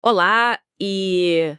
Olá e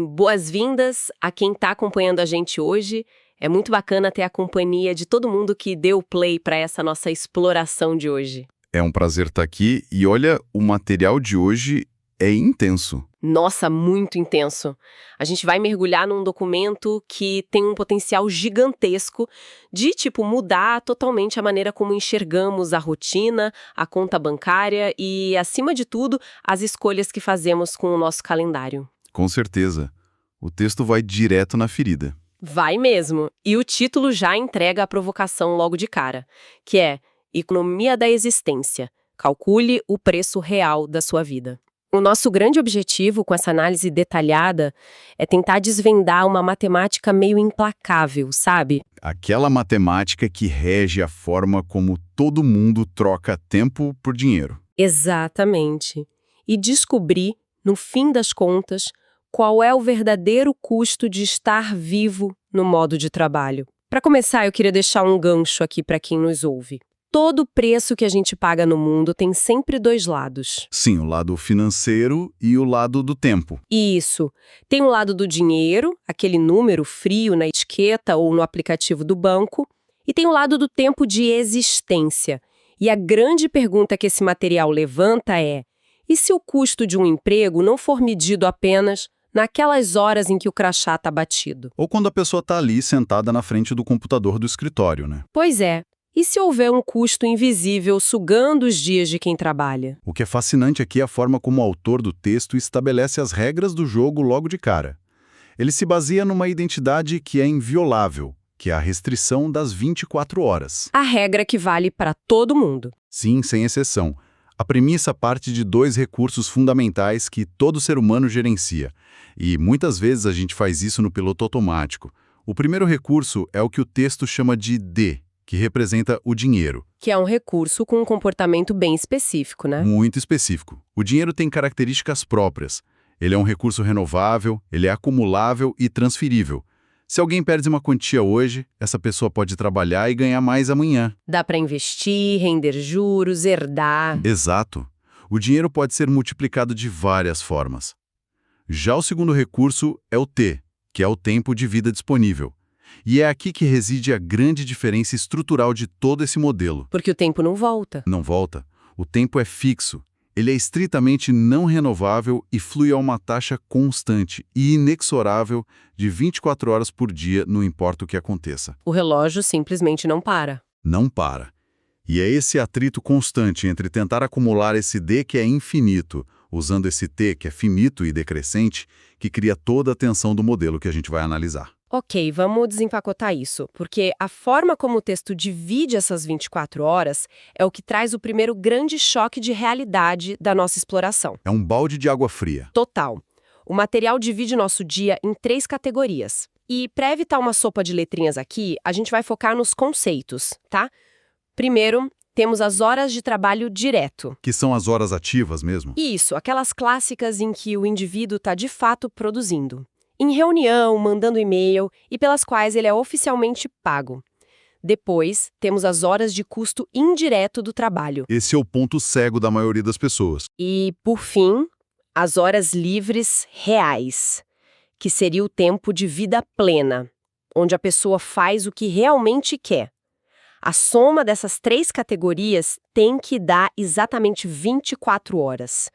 boas-vindas a quem está acompanhando a gente hoje. É muito bacana ter a companhia de todo mundo que deu play para essa nossa exploração de hoje. É um prazer estar aqui e olha, o material de hoje é intenso. Nossa, muito intenso. A gente vai mergulhar num documento que tem um potencial gigantesco de, mudar totalmente a maneira como enxergamos a rotina, a conta bancária e, acima de tudo, as escolhas que fazemos com o nosso calendário. Com certeza. O texto vai direto na ferida. Vai mesmo. E o título já entrega a provocação logo de cara, que é Economia da Existência. Calcule o preço real da sua vida. O nosso grande objetivo com essa análise detalhada é tentar desvendar uma matemática meio implacável, sabe? Aquela matemática que rege a forma como todo mundo troca tempo por dinheiro. Exatamente. E descobrir, no fim das contas, qual é o verdadeiro custo de estar vivo no modo de trabalho. Para começar, eu queria deixar um gancho aqui para quem nos ouve. Todo preço que a gente paga no mundo tem sempre dois lados. Sim, o lado financeiro e o lado do tempo. Isso. Tem o lado do dinheiro, aquele número frio na etiqueta ou no aplicativo do banco, e tem o lado do tempo de existência. E a grande pergunta que esse material levanta é: e se o custo de um emprego não for medido apenas naquelas horas em que o crachá está batido? Ou quando a pessoa está ali sentada na frente do computador do escritório, né? Pois é. E se houver um custo invisível sugando os dias de quem trabalha? O que é fascinante aqui é a forma como o autor do texto estabelece as regras do jogo logo de cara. Ele se baseia numa identidade que é inviolável, que é a restrição das 24 horas. A regra que vale para todo mundo. Sim, sem exceção. A premissa parte de dois recursos fundamentais que todo ser humano gerencia. E muitas vezes a gente faz isso no piloto automático. O primeiro recurso é o que o texto chama de D, que representa o dinheiro. Que é um recurso com um comportamento bem específico, né? Muito específico. O dinheiro tem características próprias. Ele é um recurso renovável, ele é acumulável e transferível. Se alguém perde uma quantia hoje, essa pessoa pode trabalhar e ganhar mais amanhã. Dá para investir, render juros, herdar. Exato. O dinheiro pode ser multiplicado de várias formas. Já o segundo recurso é o T, que é o tempo de vida disponível. E é aqui que reside a grande diferença estrutural de todo esse modelo. Porque o tempo não volta. Não volta. O tempo é fixo. Ele é estritamente não renovável e flui a uma taxa constante e inexorável de 24 horas por dia, não importa o que aconteça. O relógio simplesmente não para. Não para. E é esse atrito constante entre tentar acumular esse D que é infinito, usando esse T que é finito e decrescente, que cria toda a tensão do modelo que a gente vai analisar. Ok, vamos desempacotar isso, porque a forma como o texto divide essas 24 horas é o que traz o primeiro grande choque de realidade da nossa exploração. É um balde de água fria. Total. O material divide nosso dia em 3 categorias. E para evitar uma sopa de letrinhas aqui, a gente vai focar nos conceitos, tá? Primeiro, temos as horas de trabalho direto. Que são as horas ativas mesmo? Isso, aquelas clássicas em que o indivíduo está de fato produzindo. Em reunião, mandando e-mail e pelas quais ele é oficialmente pago. Depois, temos as horas de custo indireto do trabalho. Esse é o ponto cego da maioria das pessoas. E, por fim, as horas livres reais, que seria o tempo de vida plena, onde a pessoa faz o que realmente quer. A soma dessas 3 categorias tem que dar exatamente 24 horas,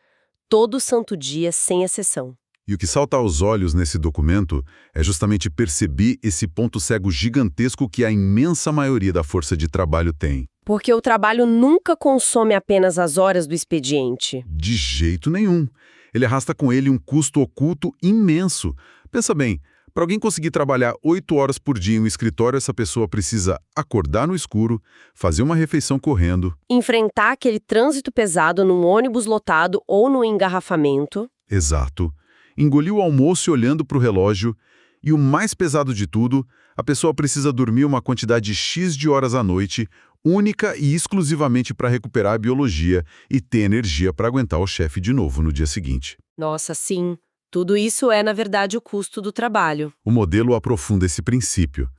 todo santo dia, sem exceção. E o que salta aos olhos nesse documento é justamente perceber esse ponto cego gigantesco que a imensa maioria da força de trabalho tem. Porque o trabalho nunca consome apenas as horas do expediente. De jeito nenhum. Ele arrasta com ele um custo oculto imenso. Pensa bem, para alguém conseguir trabalhar 8 horas por dia em um escritório, essa pessoa precisa acordar no escuro, fazer uma refeição correndo. Enfrentar aquele trânsito pesado num ônibus lotado ou no engarrafamento. Exato. Engolir o almoço olhando para o relógio. E o mais pesado de tudo, a pessoa precisa dormir uma quantidade X de horas à noite, única e exclusivamente para recuperar a biologia e ter energia para aguentar o chefe de novo no dia seguinte. Nossa, sim. Tudo isso é, na verdade, o custo do trabalho. O modelo aprofunda esse princípio,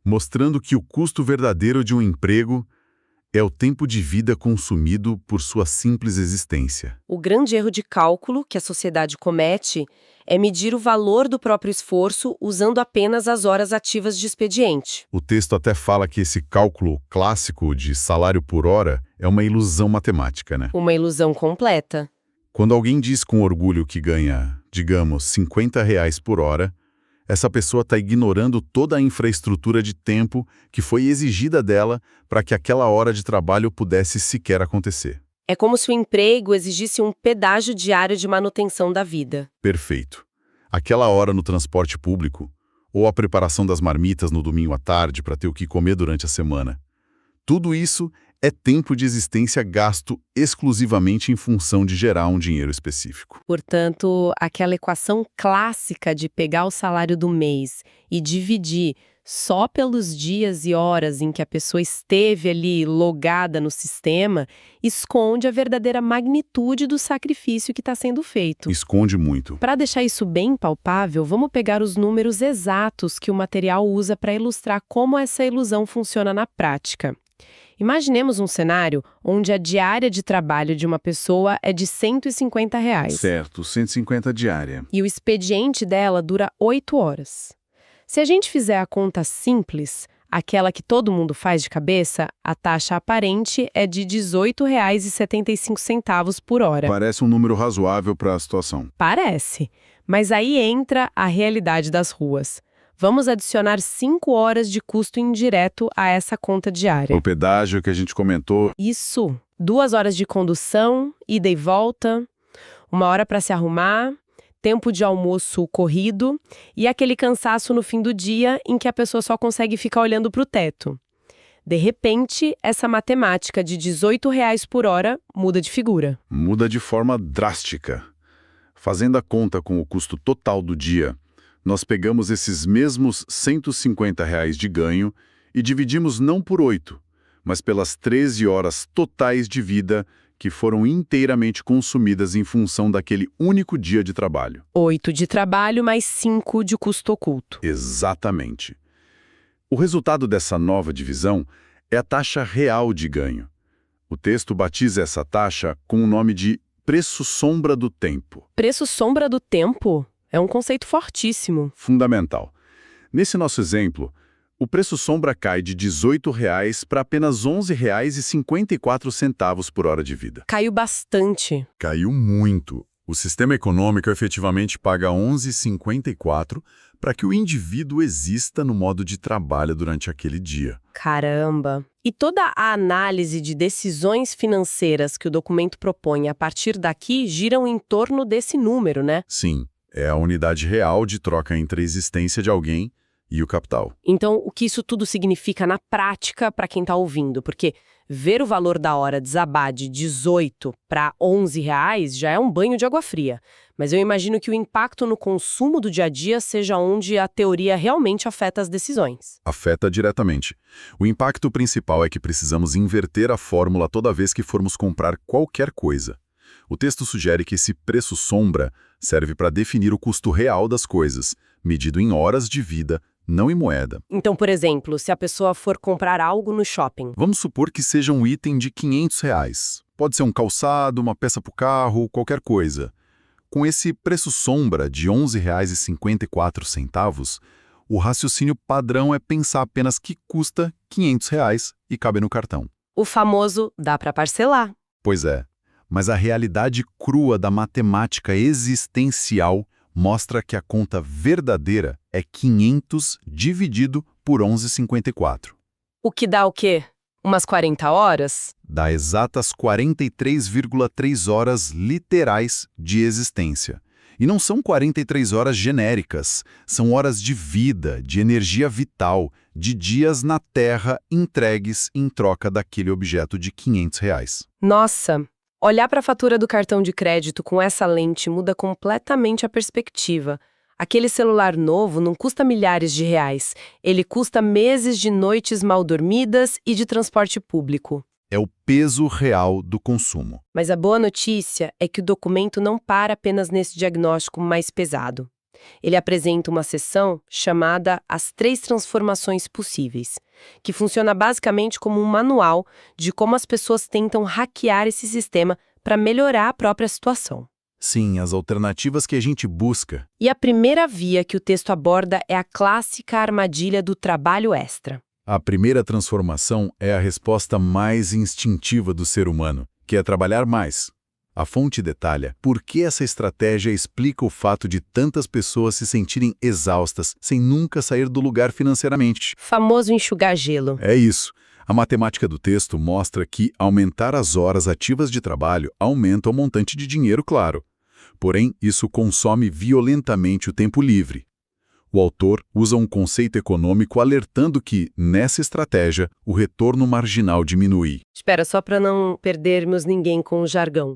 mostrando que o custo verdadeiro de um emprego É o tempo de vida consumido por sua simples existência. O grande erro de cálculo que a sociedade comete é medir o valor do próprio esforço usando apenas as horas ativas de expediente. O texto até fala que esse cálculo clássico de salário por hora é uma ilusão matemática, né? Uma ilusão completa. Quando alguém diz com orgulho que ganha, digamos, R$ 50 por hora, essa pessoa está ignorando toda a infraestrutura de tempo que foi exigida dela para que aquela hora de trabalho pudesse sequer acontecer. É como se o emprego exigisse um pedágio diário de manutenção da vida. Perfeito. Aquela hora no transporte público, ou a preparação das marmitas no domingo à tarde para ter o que comer durante a semana. Tudo isso é tempo de existência gasto exclusivamente em função de gerar um dinheiro específico. Portanto, aquela equação clássica de pegar o salário do mês e dividir só pelos dias e horas em que a pessoa esteve ali logada no sistema, esconde a verdadeira magnitude do sacrifício que está sendo feito. Esconde muito. Para deixar isso bem palpável, vamos pegar os números exatos que o material usa para ilustrar como essa ilusão funciona na prática. Imaginemos um cenário onde a diária de trabalho de uma pessoa é de R$ 150. Certo, 150 diária. E o expediente dela dura 8 horas. Se a gente fizer a conta simples, aquela que todo mundo faz de cabeça, a taxa aparente é de R$ 18,75 por hora. Parece um número razoável para a situação. Parece. Mas aí entra a realidade das ruas. Vamos adicionar 5 horas de custo indireto a essa conta diária. O pedágio que a gente comentou. Isso. 2 horas de condução, ida e volta, 1 hora para se arrumar, tempo de almoço corrido e aquele cansaço no fim do dia em que a pessoa só consegue ficar olhando para o teto. De repente, essa matemática de R$ 18 por hora muda de figura. Muda de forma drástica. Fazendo a conta com o custo total do dia, nós pegamos esses mesmos R$ 150 de ganho e dividimos não por 8, mas pelas 13 horas totais de vida que foram inteiramente consumidas em função daquele único dia de trabalho. 8 de trabalho mais 5 de custo oculto. Exatamente. O resultado dessa nova divisão é a taxa real de ganho. O texto batiza essa taxa com o nome de preço sombra do tempo. Preço sombra do tempo? É um conceito fortíssimo. Fundamental. Nesse nosso exemplo, o preço sombra cai de R$ 18 para apenas R$ 11,54 por hora de vida. Caiu bastante. Caiu muito. O sistema econômico efetivamente paga R$ 11,54 para que o indivíduo exista no modo de trabalho durante aquele dia. Caramba! E toda a análise de decisões financeiras que o documento propõe a partir daqui giram em torno desse número, né? Sim. É a unidade real de troca entre a existência de alguém e o capital. Então, o que isso tudo significa na prática para quem está ouvindo? Porque ver o valor da hora desabar de 18 para R$ 11 já é um banho de água fria. Mas eu imagino que o impacto no consumo do dia a dia seja onde a teoria realmente afeta as decisões. Afeta diretamente. O impacto principal é que precisamos inverter a fórmula toda vez que formos comprar qualquer coisa. O texto sugere que esse preço sombra serve para definir o custo real das coisas, medido em horas de vida, não em moeda. Então, por exemplo, se a pessoa for comprar algo no shopping. Vamos supor que seja um item de R$ 500. Pode ser um calçado, uma peça para o carro, qualquer coisa. Com esse preço sombra de R$ 11,54, o raciocínio padrão é pensar apenas que custa R$ 500 e cabe no cartão. O famoso dá para parcelar. Pois é. Mas a realidade crua da matemática existencial mostra que a conta verdadeira é 500 dividido por 11,54. O que dá o quê? Umas 40 horas? Dá exatas 43,3 horas literais de existência. E não são 43 horas genéricas, são horas de vida, de energia vital, de dias na Terra entregues em troca daquele objeto de R$ 500. Nossa! Olhar para a fatura do cartão de crédito com essa lente muda completamente a perspectiva. Aquele celular novo não custa milhares de reais, ele custa meses de noites mal dormidas e de transporte público. É o peso real do consumo. Mas a boa notícia é que o documento não para apenas nesse diagnóstico mais pesado. Ele apresenta uma seção chamada As Três Transformações Possíveis, que funciona basicamente como um manual de como as pessoas tentam hackear esse sistema para melhorar a própria situação. Sim, as alternativas que a gente busca. E a primeira via que o texto aborda é a clássica armadilha do trabalho extra. A primeira transformação é a resposta mais instintiva do ser humano, que é trabalhar mais. A fonte detalha por que essa estratégia explica o fato de tantas pessoas se sentirem exaustas sem nunca sair do lugar financeiramente. Famoso enxugar gelo. É isso. A matemática do texto mostra que aumentar as horas ativas de trabalho aumenta o montante de dinheiro, claro. Porém, isso consome violentamente o tempo livre. O autor usa um conceito econômico alertando que, nessa estratégia, o retorno marginal diminui. Espera, só para não perdermos ninguém com o jargão.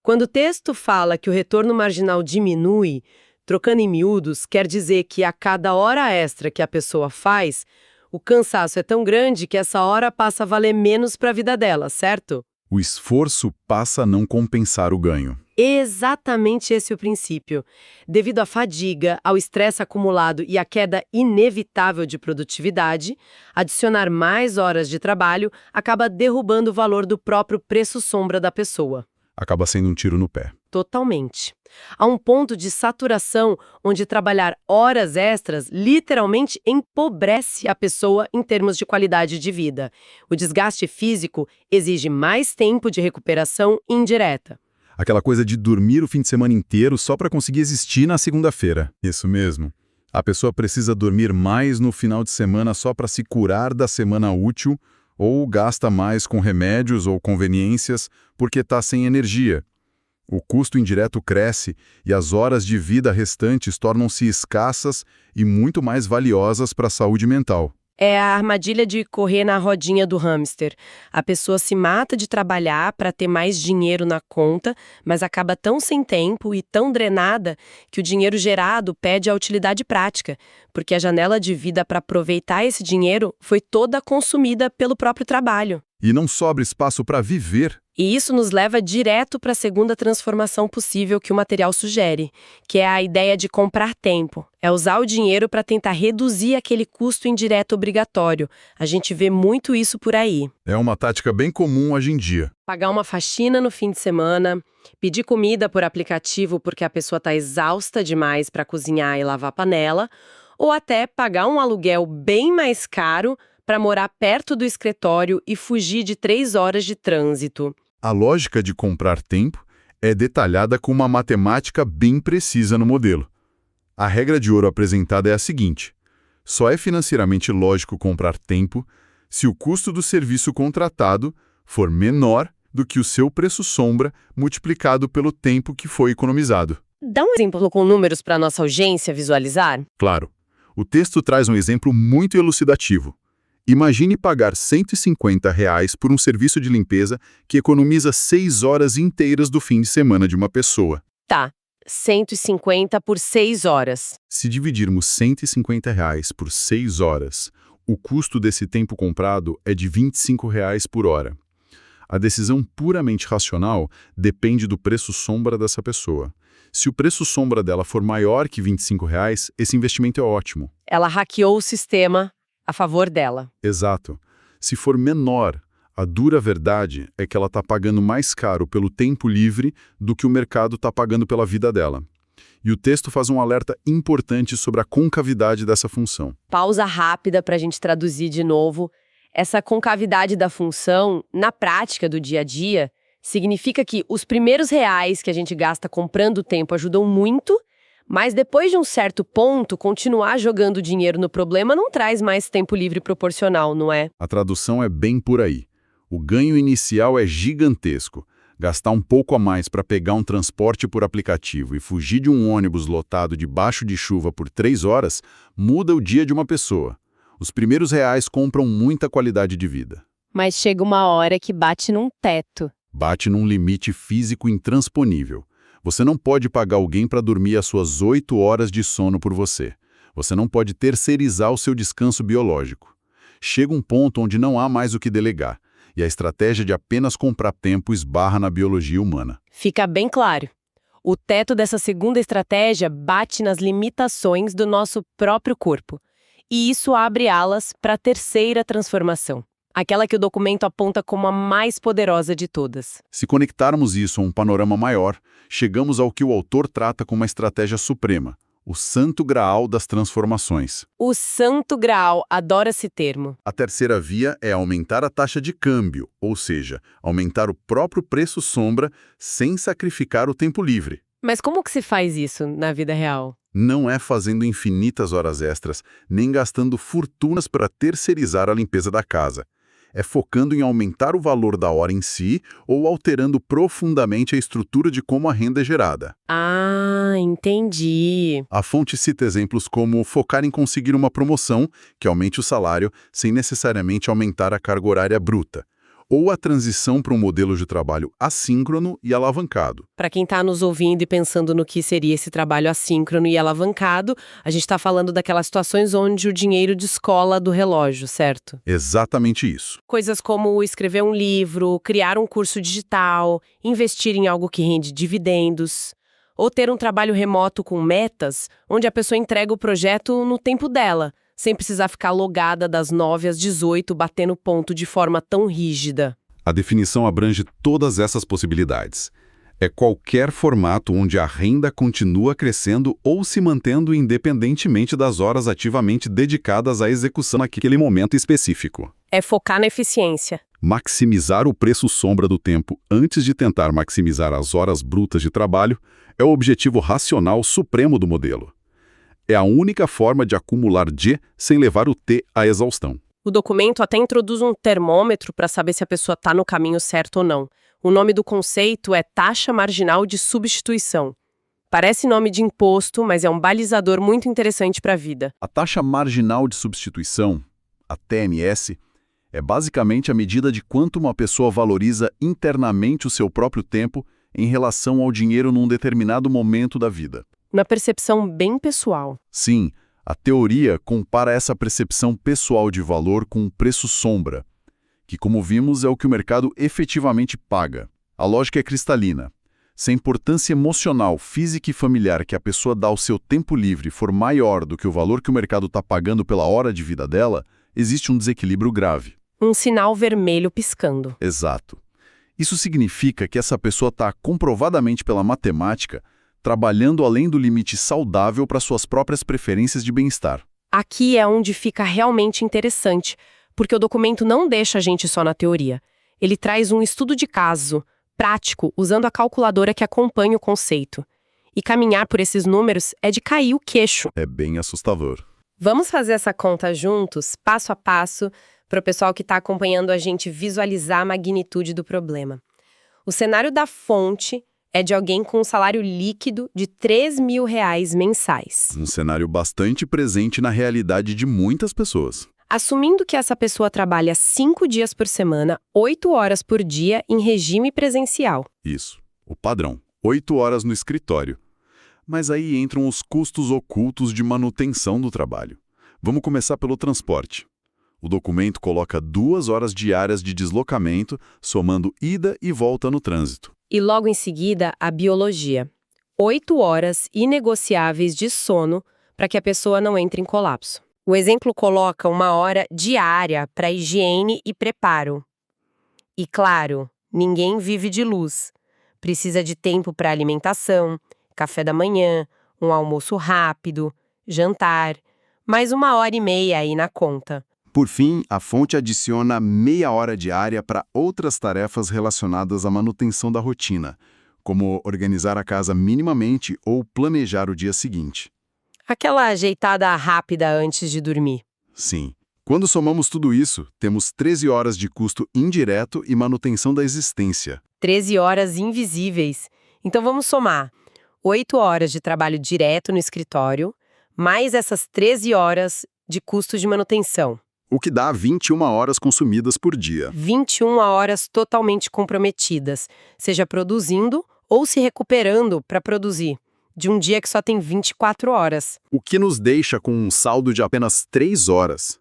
Quando o texto fala que o retorno marginal diminui, trocando em miúdos, quer dizer que a cada hora extra que a pessoa faz, o cansaço é tão grande que essa hora passa a valer menos para a vida dela, certo? O esforço passa a não compensar o ganho. Exatamente esse é o princípio. Devido à fadiga, ao estresse acumulado e à queda inevitável de produtividade, adicionar mais horas de trabalho acaba derrubando o valor do próprio preço sombra da pessoa. Acaba sendo um tiro no pé. Totalmente. Há um ponto de saturação onde trabalhar horas extras literalmente empobrece a pessoa em termos de qualidade de vida. O desgaste físico exige mais tempo de recuperação indireta. Aquela coisa de dormir o fim de semana inteiro só para conseguir existir na segunda-feira. Isso mesmo. A pessoa precisa dormir mais no final de semana só para se curar da semana útil, ou gasta mais com remédios ou conveniências porque está sem energia. O custo indireto cresce e as horas de vida restantes tornam-se escassas e muito mais valiosas para a saúde mental. É a armadilha de correr na rodinha do hamster. A pessoa se mata de trabalhar para ter mais dinheiro na conta, mas acaba tão sem tempo e tão drenada que o dinheiro gerado perde a utilidade prática, porque a janela de vida para aproveitar esse dinheiro foi toda consumida pelo próprio trabalho. E não sobra espaço para viver. E isso nos leva direto para a segunda transformação possível que o material sugere, que é a ideia de comprar tempo. É usar o dinheiro para tentar reduzir aquele custo indireto obrigatório. A gente vê muito isso por aí. É uma tática bem comum hoje em dia. Pagar uma faxina no fim de semana, pedir comida por aplicativo porque a pessoa está exausta demais para cozinhar e lavar a panela, ou até pagar um aluguel bem mais caro para morar perto do escritório e fugir de 3 horas de trânsito. A lógica de comprar tempo é detalhada com uma matemática bem precisa no modelo. A regra de ouro apresentada é a seguinte: só é financeiramente lógico comprar tempo se o custo do serviço contratado for menor do que o seu preço sombra multiplicado pelo tempo que foi economizado. Dá um exemplo com números para nossa audiência visualizar? Claro, o texto traz um exemplo muito elucidativo. Imagine pagar R$ 150 por um serviço de limpeza que economiza 6 horas inteiras do fim de semana de uma pessoa. Tá, 150 por 6 horas. Se dividirmos R$ 150 por 6 horas, o custo desse tempo comprado é de R$ 25 por hora. A decisão puramente racional depende do preço sombra dessa pessoa. Se o preço sombra dela for maior que R$ 25, esse investimento é ótimo. Ela hackeou o sistema a favor dela. Exato. Se for menor, a dura verdade é que ela está pagando mais caro pelo tempo livre do que o mercado está pagando pela vida dela. E o texto faz um alerta importante sobre a concavidade dessa função. Pausa rápida para a gente traduzir de novo. Essa concavidade da função, na prática do dia a dia, significa que os primeiros reais que a gente gasta comprando tempo ajudam muito, mas depois de um certo ponto, continuar jogando dinheiro no problema não traz mais tempo livre proporcional, não é? A tradução é bem por aí. O ganho inicial é gigantesco. Gastar um pouco a mais para pegar um transporte por aplicativo e fugir de um ônibus lotado debaixo de chuva por 3 horas muda o dia de uma pessoa. Os primeiros reais compram muita qualidade de vida. Mas chega uma hora que bate num teto. Bate num limite físico intransponível. Você não pode pagar alguém para dormir as suas 8 horas de sono por você. Você não pode terceirizar o seu descanso biológico. Chega um ponto onde não há mais o que delegar, e a estratégia de apenas comprar tempo esbarra na biologia humana. Fica bem claro. O teto dessa segunda estratégia bate nas limitações do nosso próprio corpo. E isso abre alas para a terceira transformação, aquela que o documento aponta como a mais poderosa de todas. Se conectarmos isso a um panorama maior, chegamos ao que o autor trata como uma estratégia suprema, o santo graal das transformações. O santo graal, adora esse termo. A terceira via é aumentar a taxa de câmbio, ou seja, aumentar o próprio preço sombra sem sacrificar o tempo livre. Mas como que se faz isso na vida real? Não é fazendo infinitas horas extras, nem gastando fortunas para terceirizar a limpeza da casa. É focando em aumentar o valor da hora em si ou alterando profundamente a estrutura de como a renda é gerada. Ah, entendi. A fonte cita exemplos como focar em conseguir uma promoção que aumente o salário sem necessariamente aumentar a carga horária bruta, ou a transição para um modelo de trabalho assíncrono e alavancado. Para quem está nos ouvindo e pensando no que seria esse trabalho assíncrono e alavancado, a gente está falando daquelas situações onde o dinheiro descola do relógio, certo? Exatamente isso. Coisas como escrever um livro, criar um curso digital, investir em algo que rende dividendos, ou ter um trabalho remoto com metas, onde a pessoa entrega o projeto no tempo dela, sem precisar ficar logada das 9 às 18, batendo ponto de forma tão rígida. A definição abrange todas essas possibilidades. É qualquer formato onde a renda continua crescendo ou se mantendo independentemente das horas ativamente dedicadas à execução naquele momento específico. É focar na eficiência. Maximizar o preço sombra do tempo antes de tentar maximizar as horas brutas de trabalho é o objetivo racional supremo do modelo. É a única forma de acumular D sem levar o T à exaustão. O documento até introduz um termômetro para saber se a pessoa está no caminho certo ou não. O nome do conceito é taxa marginal de substituição. Parece nome de imposto, mas é um balizador muito interessante para a vida. A taxa marginal de substituição, a TMS, é basicamente a medida de quanto uma pessoa valoriza internamente o seu próprio tempo em relação ao dinheiro num determinado momento da vida. Uma percepção bem pessoal. Sim, a teoria compara essa percepção pessoal de valor com o preço sombra, que, como vimos, é o que o mercado efetivamente paga. A lógica é cristalina. Se a importância emocional, física e familiar que a pessoa dá ao seu tempo livre for maior do que o valor que o mercado está pagando pela hora de vida dela, existe um desequilíbrio grave. Um sinal vermelho piscando. Exato. Isso significa que essa pessoa está, comprovadamente pela matemática, trabalhando além do limite saudável para suas próprias preferências de bem-estar. Aqui é onde fica realmente interessante, porque o documento não deixa a gente só na teoria. Ele traz um estudo de caso, prático, usando a calculadora que acompanha o conceito. E caminhar por esses números é de cair o queixo. É bem assustador. Vamos fazer essa conta juntos, passo a passo, para o pessoal que está acompanhando a gente visualizar a magnitude do problema. O cenário da fonte é de alguém com um salário líquido de R$3.000 mensais. Um cenário bastante presente na realidade de muitas pessoas. Assumindo que essa pessoa trabalha 5 dias por semana, 8 horas por dia em regime presencial. Isso, o padrão. 8 horas no escritório. Mas aí entram os custos ocultos de manutenção do trabalho. Vamos começar pelo transporte. O documento coloca 2 horas diárias de deslocamento, somando ida e volta no trânsito. E logo em seguida, a biologia. 8 horas inegociáveis de sono para que a pessoa não entre em colapso. O exemplo coloca 1 hora diária para higiene e preparo. E claro, ninguém vive de luz. Precisa de tempo para alimentação, café da manhã, um almoço rápido, jantar, mais 1h30 aí na conta. Por fim, a fonte adiciona meia hora diária para outras tarefas relacionadas à manutenção da rotina, como organizar a casa minimamente ou planejar o dia seguinte. Aquela ajeitada rápida antes de dormir. Sim. Quando somamos tudo isso, temos 13 horas de custo indireto e manutenção da existência. 13 horas invisíveis. Então vamos somar. 8 horas de trabalho direto no escritório, mais essas 13 horas de custo de manutenção. O que dá 21 horas consumidas por dia. 21 horas totalmente comprometidas, seja produzindo ou se recuperando para produzir, de um dia que só tem 24 horas. O que nos deixa com um saldo de apenas 3 horas.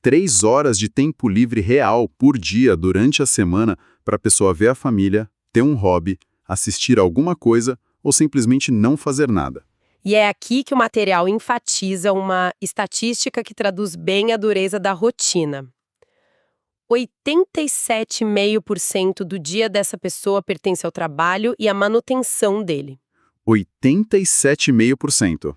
3 horas de tempo livre real por dia durante a semana para a pessoa ver a família, ter um hobby, assistir alguma coisa ou simplesmente não fazer nada. E é aqui que o material enfatiza uma estatística que traduz bem a dureza da rotina. 87,5% do dia dessa pessoa pertence ao trabalho e à manutenção dele. 87,5%.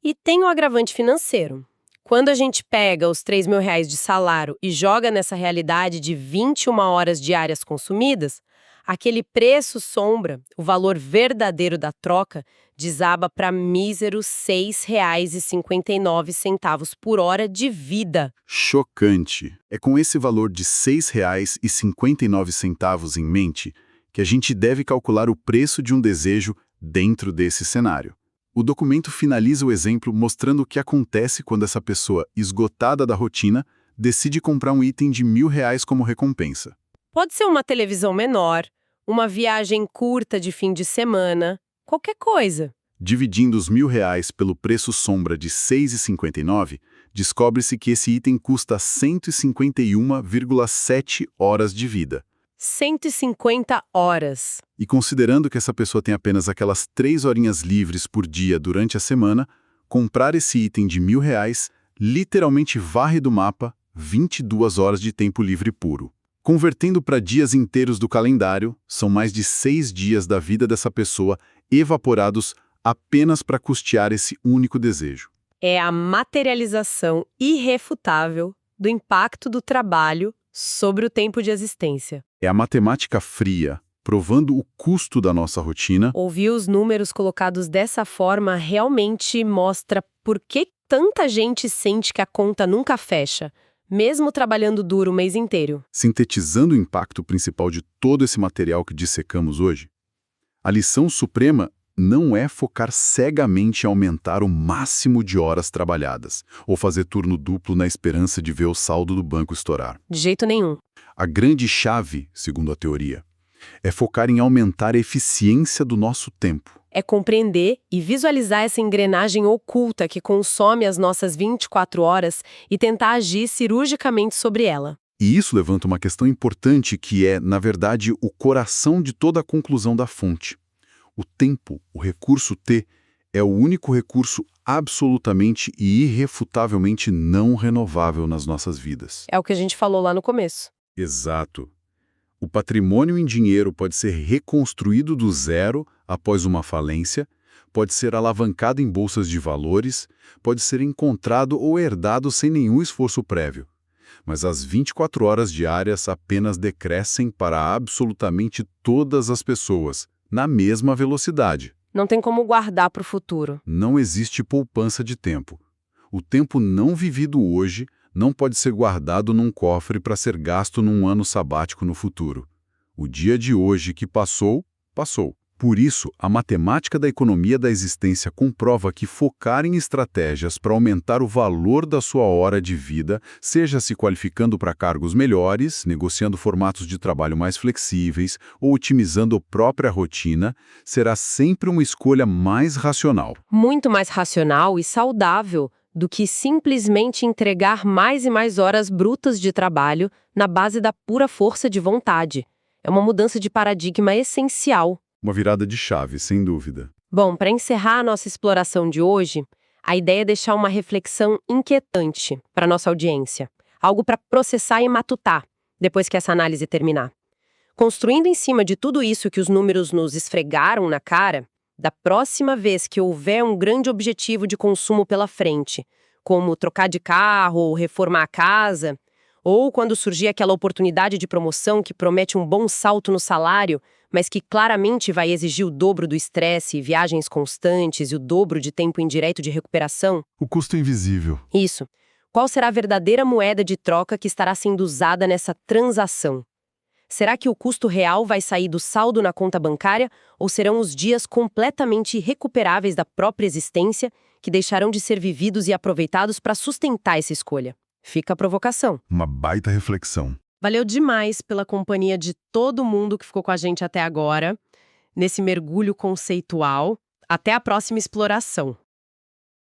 E tem o agravante financeiro. Quando a gente pega os R$ 3.000 de salário e joga nessa realidade de 21 horas diárias consumidas, aquele preço sombra, o valor verdadeiro da troca, desaba para míseros R$ 6,59 por hora de vida. Chocante. É com esse valor de R$ 6,59 em mente que a gente deve calcular o preço de um desejo dentro desse cenário. O documento finaliza o exemplo mostrando o que acontece quando essa pessoa, esgotada da rotina, decide comprar um item de R$ 1.000 como recompensa. Pode ser uma televisão menor, uma viagem curta de fim de semana, qualquer coisa. Dividindo os R$ 1.000 pelo preço sombra de R$ 6,59, descobre-se que esse item custa 151,7 horas de vida. 150 horas. E considerando que essa pessoa tem apenas aquelas 3 horinhas livres por dia durante a semana, comprar esse item de R$ 1.000 literalmente varre do mapa 22 horas de tempo livre puro. Convertendo para dias inteiros do calendário, são mais de 6 dias da vida dessa pessoa evaporados apenas para custear esse único desejo. É a materialização irrefutável do impacto do trabalho sobre o tempo de existência. É a matemática fria, provando o custo da nossa rotina. Ouvir os números colocados dessa forma realmente mostra por que tanta gente sente que a conta nunca fecha, mesmo trabalhando duro o mês inteiro. Sintetizando o impacto principal de todo esse material que dissecamos hoje, a lição suprema não é focar cegamente em aumentar o máximo de horas trabalhadas, ou fazer turno duplo na esperança de ver o saldo do banco estourar. De jeito nenhum. A grande chave, segundo a teoria, é focar em aumentar a eficiência do nosso tempo. É compreender e visualizar essa engrenagem oculta que consome as nossas 24 horas e tentar agir cirurgicamente sobre ela. E isso levanta uma questão importante que é, na verdade, o coração de toda a conclusão da fonte. O tempo, o recurso T, é o único recurso absolutamente e irrefutavelmente não renovável nas nossas vidas. É o que a gente falou lá no começo. Exato. O patrimônio em dinheiro pode ser reconstruído do zero após uma falência, pode ser alavancado em bolsas de valores, pode ser encontrado ou herdado sem nenhum esforço prévio. Mas as 24 horas diárias apenas decrescem para absolutamente todas as pessoas, na mesma velocidade. Não tem como guardar para o futuro. Não existe poupança de tempo. O tempo não vivido hoje não pode ser guardado num cofre para ser gasto num ano sabático no futuro. O dia de hoje que passou, passou. Por isso, a matemática da economia da existência comprova que focar em estratégias para aumentar o valor da sua hora de vida, seja se qualificando para cargos melhores, negociando formatos de trabalho mais flexíveis ou otimizando a própria rotina, será sempre uma escolha mais racional. Muito mais racional e saudável do que simplesmente entregar mais e mais horas brutas de trabalho na base da pura força de vontade. É uma mudança de paradigma essencial. Uma virada de chave, sem dúvida. Bom, para encerrar a nossa exploração de hoje, a ideia é deixar uma reflexão inquietante para nossa audiência. Algo para processar e matutar, depois que essa análise terminar. Construindo em cima de tudo isso que os números nos esfregaram na cara, da próxima vez que houver um grande objetivo de consumo pela frente, como trocar de carro ou reformar a casa, ou quando surgir aquela oportunidade de promoção que promete um bom salto no salário, mas que claramente vai exigir o dobro do estresse, viagens constantes e o dobro de tempo indireto de recuperação? O custo invisível. Isso. Qual será a verdadeira moeda de troca que estará sendo usada nessa transação? Será que o custo real vai sair do saldo na conta bancária ou serão os dias completamente irrecuperáveis da própria existência que deixarão de ser vividos e aproveitados para sustentar essa escolha? Fica a provocação. Uma baita reflexão. Valeu demais pela companhia de todo mundo que ficou com a gente até agora, nesse mergulho conceitual. Até a próxima exploração.